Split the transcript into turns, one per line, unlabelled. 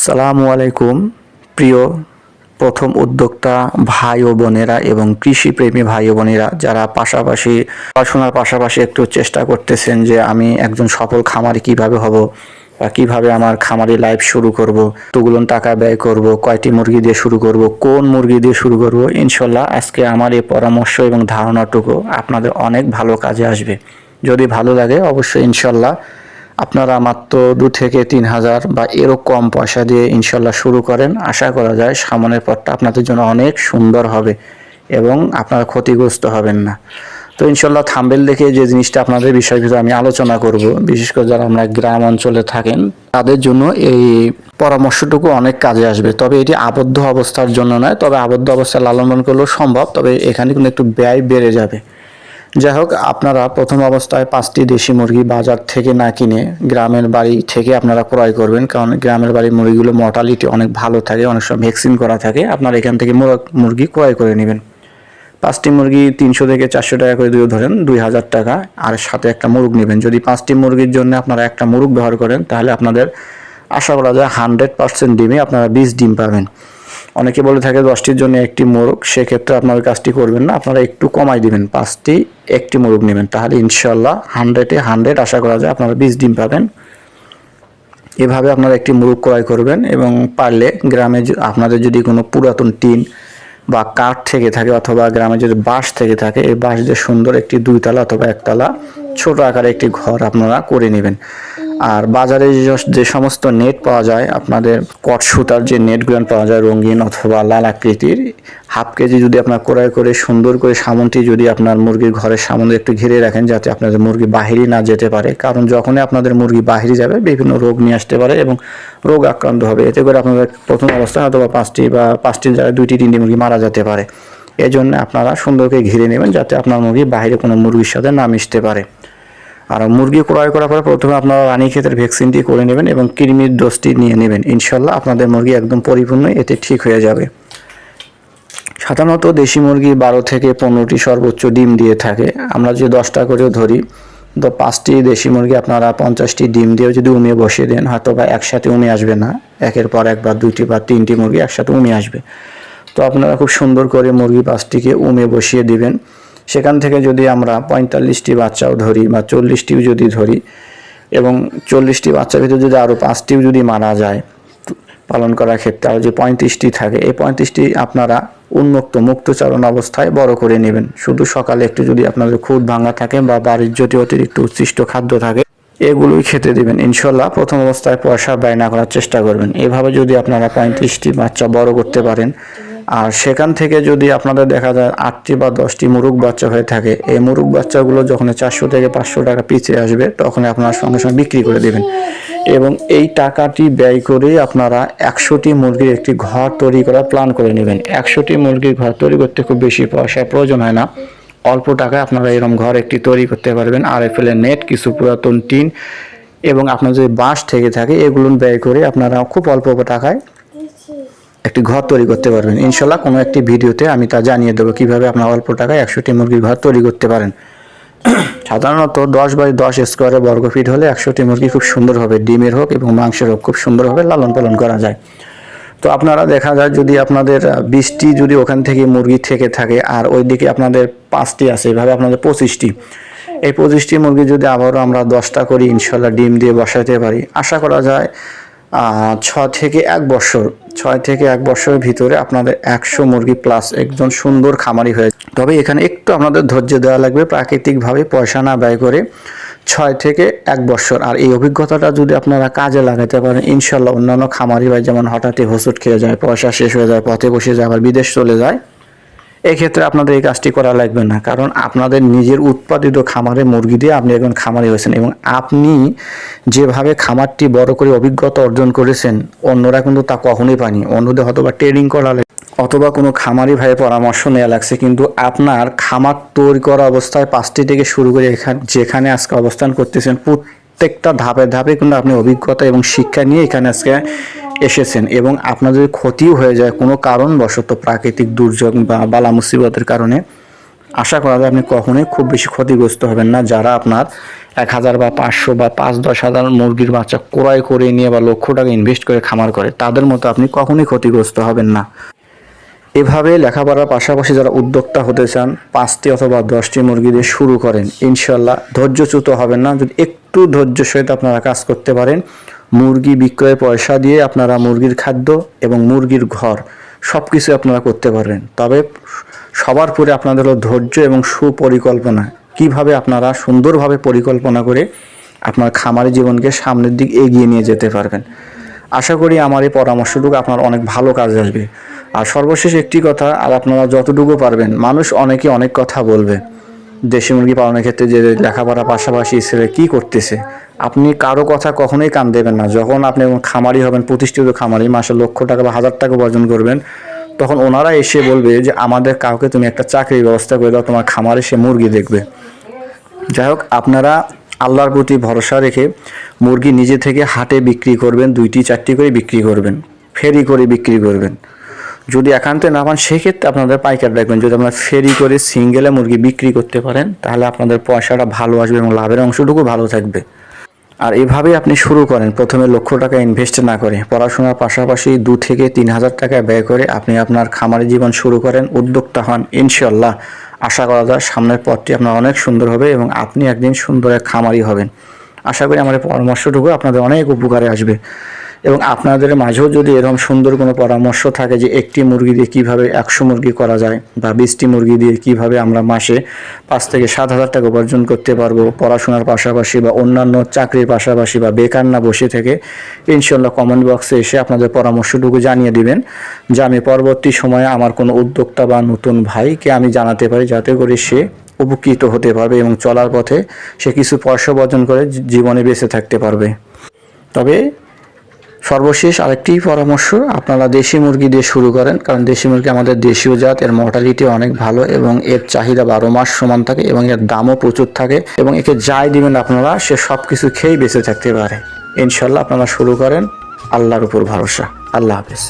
আসসালামু আলাইকুম প্রিয় প্রথম উদ্যোক্তা ভাই ও বোনেরা এবং কৃষিপ্রেমী ভাই ও বোনেরা যারা পাশাপাশি পড়াশোনার পাশাপাশি একটু চেষ্টা করতেছেন যে আমি একজন সফল খামারি কিভাবে হব বা কিভাবে আমার খামারি লাইফ শুরু করব, কতগুলো টাকা ব্যয় করব, কয়টি মুরগি দিয়ে শুরু করব, কোন মুরগি দিয়ে শুরু করব। ইনশাল্লাহ আজকে আমার এই পরামর্শ এবং ধারণাটুকু আপনাদের অনেক ভালো কাজে আসবে। যদি ভালো লাগে অবশ্যই ইনশাল্লাহ আপনারা মাত্র 2 থেকে 3 হাজার বা এরও কম পয়সা দিয়ে ইনশাল্লাহ শুরু করেন। আশা করা যায় সামনের পথটা আপনাদের জন্য অনেক সুন্দর হবে এবং আপনারা ক্ষতিগ্রস্ত হবেন না। তো ইনশাল্লাহ থাম্বনেল দেখে যে জিনিসটা আপনাদের বিষয় ভিতরে আমি আলোচনা করব, বিশেষ করে যারা আমরা গ্রাম অঞ্চলে থাকেন তাদের জন্য এই পরামর্শটুকু অনেক কাজে আসবে। তবে এটি আবদ্ধ অবস্থার জন্য নয়, তবে আবদ্ধ অবস্থায় লালন পালন করলেও সম্ভব, তবে এখানে কিন্তু একটু ব্যয় বেড়ে যাবে। যাই হোক, আপনারা প্রথম অবস্থায় 5টি দেশি মুরগি বাজার থেকে না কিনে গ্রামের বাড়ি থেকে আপনারা ক্রয় করবেন, কারণ গ্রামের বাড়ির মুরগিগুলো মর্টালিটি অনেক ভালো থাকে, অনেক সময় ভ্যাকসিন করা থাকে। আপনারা এখান থেকে মুরগি ক্রয় করে নেবেন। 5টি মুরগি 300 থেকে 400 টাকা করে দিয়ে ধরেন 2000 টাকা, আর সাথে একটা মুরগ নেবেন। যদি 5টি মুরগির জন্য আপনারা একটা মুরগ ব্যবহার করেন তাহলে আপনাদের আশা করা যায় 100% ডিমে আপনারা 20 ডিম পাবেন। অনেকে বলে থাকে 10টির জন্য একটি মোরগ, সেক্ষেত্রে আপনারা কাজটি করবেন না, আপনারা একটু কমাই দিবেন, 5টি একটি মোরগ নেবেন, তাহলে ইনশাল্লাহ 100-এ 100 আশা করা যায় আপনারা 20 ডিম পাবেন। এভাবে আপনারা একটি মোরগ ক্রয় করবেন এবং পারলে গ্রামে আপনাদের যদি কোনো পুরাতন টিন বা কাঠ থেকে থাকে অথবা গ্রামে যদি বাঁশ থেকে থাকে, এই বাঁশ দিয়ে সুন্দর একটি 2 তলা অথবা 1 তলা ছোট আকারে একটি ঘর আপনারা করে নেবেন। আর বাজারে যে সমস্ত নেট পাওয়া যায়, আপনাদের কট সুতার যে নেটগুলো পাওয়া যায় রঙিন অথবা লাল আকৃতির, হাফ কেজি যদি আপনার ক্রয় করে সুন্দর করে সামনটি যদি আপনার মুরগির ঘরের সামনে একটু ঘিরে রাখেন, যাতে আপনাদের মুরগি বাহিরে না যেতে পারে, কারণ যখনই আপনাদের মুরগি বাহিরে যাবে বিভিন্ন রোগ নিয়ে আসতে পারে এবং রোগ আক্রান্ত হবে। এতে করে আপনাদের প্রথম অবস্থায় অথবা 5টির জায়গায় 2-3টি মুরগি মারা যেতে পারে। এই জন্য আপনারা সুন্দর করে ঘিরে নেবেন, যাতে আপনার মুরগি বাইরে কোনো মুরগির সাথে না মিশতে পারে। আর মুরগি ক্রয় করার পরে প্রথমে আপনারা রানীক্ষেতের ভ্যাকসিনটি করে নেবেন এবং কৃমির ডোজটি নিয়ে নেবেন। ইনশাল্লাহ আপনাদের মুরগি একদম পরিপূর্ণ এতে ঠিক হয়ে যাবে। সাধারণত দেশি মুরগি 12 থেকে 15টি সর্বোচ্চ ডিম দিয়ে থাকে। আমরা যদি 10টা করে ধরি, তো 5টি দেশি মুরগি আপনারা 50টি ডিম দিয়ে যদি উমিয়ে বসিয়ে দেন, হয়তো বা একসাথে উমে আসবে না, একের পর এক বা 2টি বা 3টি মুরগি একসাথে উমে আসবে। তো আপনারা খুব সুন্দর করে মুরগি 5টিকে উমে বসিয়ে দিবেন। সেখান থেকে যদি আমরা 45টি বাচ্চাও ধরি বা 40টিও যদি ধরি, এবং 40টি বাচ্চার ভিতরে যদি আরও 5টিও যদি মারা যায় পালন করার ক্ষেত্রে, আর যে 35টি থাকে, এই 35টি আপনারা উন্মুক্ত মুক্তচারণ অবস্থায় বড় করে নেবেন। শুধু সকালে একটু যদি আপনাদের খুদ ভাঙা থাকে বা বাড়ির যদি অতিরিক্ত উচ্ছিষ্ট খাদ্য থাকে, এগুলোই খেতে দিবেন। ইনশাল্লাহ প্রথম অবস্থায় পয়সা ব্যয় না করার চেষ্টা করবেন। এভাবে যদি আপনারা 35টি বাচ্চা বড় করতে পারেন, আর সেখান থেকে যদি আপনাদের দেখা যায় 8টি বা 10টি মুরগ বাচ্চা হয়ে থাকে, এই মুরগ বাচ্চাগুলো যখন 400 থেকে 500 টাকা পিছে আসবে, তখন আপনারা সঙ্গে সঙ্গে বিক্রি করে দেবেন এবং এই টাকাটি ব্যয় করে আপনারা 100টি মুরগির একটি ঘর তৈরি করার প্ল্যান করে নেবেন। 100টি মুরগির ঘর তৈরি করতে খুব বেশি পয়সার প্রয়োজন হয় না, অল্প টাকায় আপনারা এরকম ঘর একটি তৈরি করতে পারবেন। RFL এর নেট, কিছু পুরাতন টিন এবং আপনার যদি বাঁশ থেকে থাকে, এগুলো ব্যয় করে আপনারা খুব অল্প টাকায় একটি ঘর তৈরি করতে পারবেন। ইনশাল্লাহ কোনো একটি ভিডিওতে আমি তা জানিয়ে দেবো কীভাবে আপনার অল্প টাকায় 100টি মুরগির ঘর তৈরি করতে পারেন। সাধারণত 10x10 স্কোয়ারের বর্গ ফিট হলে 100টি মুরগি খুব সুন্দর হবে, ডিমের হোক এবং মাংসের হোক খুব সুন্দরভাবে লালন পালন করা যায়। তো আপনারা দেখা যায় যদি আপনাদের 20টি যদি ওখান থেকে মুরগি থেকে থাকে, আর ওইদিকে আপনাদের 5টি আছে, এভাবে আপনাদের 25টি, এই 25টি মুরগি যদি আবারও আমরা 10টা করি ইনশাল্লাহ ডিম দিয়ে বসাতে পারি, আশা করা যায় 6 থেকে 1 বছরের ভিতরে আপনাদের 100 মুরগি প্লাস একজন সুন্দর খামারি হয়ে। তবে এখানে একটু আপনাদের ধৈর্য দেওয়া লাগবে, প্রাকৃতিকভাবে পয়সা না ব্যয় করে 6 থেকে 1 বছর। আর এই অভিজ্ঞতাটা যদি আপনারা কাজে লাগাতে পারেন, ইনশাল্লাহ অন্যান্য খামারি ভাই যেমন হঠাৎই হোঁচট খেয়ে যায়, পয়সা শেষ হয়ে যায়, পথে বসে যায়, আবার বিদেশ চলে যায়, এক্ষেত্রে আপনাদের এই কাজটি করা লাগবে না, কারণ আপনাদের নিজের উৎপাদিত খামারে মুরগি দিয়ে আপনি একজন খামারি হয়েছেন এবং আপনি যেভাবে খামারটি বড় করে অভিজ্ঞতা অর্জন করেছেন, অন্যরা কিন্তু তা কখনোই পায়নি। অন্যদের হয়তো বা ট্রেনিং করা অথবা কোনো খামারি ভাইয়ের পরামর্শ নেওয়া লাগছে, কিন্তু আপনার খামার তৈরি করা অবস্থায় 5টি থেকে শুরু করে যেখানে আজকে অবস্থান করতেছেন, প্রত্যেকটা ধাপে ধাপে কিন্তু আপনি অভিজ্ঞতা এবং শিক্ষা নিয়ে এখানে আজকে এসেছেন। এবং আপনার যদি ক্ষতিও হয়ে যায় কোনো কারণবশত, প্রাকৃতিক দুর্যোগ বা বালা মুসিবতের কারণে, আশা করা যায় আপনি কখনোই খুব বেশি ক্ষতিগ্রস্ত হবেন না, যারা আপনার 1000 বা 500 বা 5-10 হাজার মুরগির বাচ্চা ক্রয় করে নিয়ে বা লক্ষ টাকা ইনভেস্ট করে খামার করে, তাদের মতো আপনি কখনোই ক্ষতিগ্রস্ত হবেন না। এভাবে লেখাপড়ার পাশাপাশি যারা উদ্যোক্তা হতে চান 5টি অথবা 10টি মুরগি দিয়ে শুরু করেন, ইনশাল্লাহ ধৈর্যচ্যুত হবেন না। যদি একটু ধৈর্যের সহিত আপনারা কাজ করতে পারেন, মুরগি বিক্রয়ের পয়সা দিয়ে আপনারা মুরগির খাদ্য এবং মুরগির ঘর সব কিছু আপনারা করতে পারবেন। তবে সবার পরে আপনাদের হলো ধৈর্য এবং সুপরিকল্পনা, কিভাবে আপনারা সুন্দরভাবে পরিকল্পনা করে আপনার খামারি জীবনকে সামনের দিক এগিয়ে নিয়ে যেতে পারবেন। আশা করি আমার এই পরামর্শটুকু আপনার অনেক ভালো কাজে আসবে। আর সর্বশেষ একটি কথা, আর আপনারা যতটুকু পারবেন, মানুষ অনেকে অনেক কথা বলবে দেশি মুরগি পালনের ক্ষেত্রে, যে লেখাপড়া পাশাপাশি ছেলে কী করতেছে। আপনি কারো কথা কখনোই কান দেবেন না। যখন আপনি খামারি হবেন, প্রতিষ্ঠিত খামারি, মাসে লক্ষ টাকা বা 1000 টাকা উপার্জন করবেন, তখন ওনারা এসে বলবে যে আমাদের কাউকে তুমি একটা চাকরির ব্যবস্থা করে দাও, তোমার খামারে সে মুরগি দেখবে। যাই হোক, আপনারা আল্লাহর প্রতি ভরসা রেখে মুরগি নিজে থেকে হাটে বিক্রি করবেন, 2টি-4টি করে বিক্রি করবেন, ফেরি করে বিক্রি করবেন। যদি একান্তে না পান সেক্ষেত্রে আপনাদের পাইকার রাখবেন। যদি আপনারা ফেরি করে সিঙ্গেলে মুরগি বিক্রি করতে পারেন, তাহলে আপনাদের পয়সাটা ভালো আসবে এবং লাভের অংশটুকু ভালো থাকবে। আর এভাবেই আপনি শুরু করেন, প্রথমে লক্ষ টাকা ইনভেস্ট না করে, পড়াশোনার পাশাপাশি 2 থেকে 3000 টাকা ব্যয় করে আপনি আপনার খামারি জীবন শুরু করেন, উদ্যোক্তা হন। ইনশাল্লাহ আশা করা যায় সামনের পথটি আপনার অনেক সুন্দর হবে এবং আপনি একদিন সুন্দর এক খামারি হবেন। আশা করি আমার এই পরামর্শটুকু আপনাদের অনেক উপকারে আসবে। এবং আপনাদের মাঝেও যদি এরকম সুন্দর কোনো পরামর্শ থাকে যে একটি মুরগি দিয়ে কীভাবে 100 মুরগি করা যায়, বা 20টি মুরগি দিয়ে কীভাবে আমরা মাসে 5 থেকে 7,000 টাকা উপার্জন করতে পারবো পড়াশোনার পাশাপাশি বা অন্যান্য চাকরির পাশাপাশি বা বেকার না বসে থেকে, ইনশাল্লাহ কমেন্ট বক্সে এসে আপনাদের পরামর্শটুকু জানিয়ে দিবেন, যে আমি পরবর্তী সময়ে আমার কোনো উদ্যোক্তা বা নতুন ভাইকে আমি জানাতে পারি, যাতে করে সে উপকৃত হতে পারবে এবং চলার পথে সে কিছু পয়সা অর্জন করে জীবনে বেঁচে থাকতে পারবে। তবে সর্বশেষ আরেকটি পরামর্শ, আপনারা দেশি মুরগি দিয়ে শুরু করেন, কারণ দেশি মুরগি আমাদের দেশীয় জাত, এর মর্টালিটি অনেক ভালো এবং এর চাহিদা 12 মাস সমান থাকে এবং এর দামও প্রচুর থাকে, এবং একে যাই দিবেন আপনারা সে সব কিছু খেয়েই বেঁচে থাকতে পারে। ইনশাল্লাহ আপনারা শুরু করেন, আল্লাহর উপর ভরসা। আল্লাহ হাফেজ।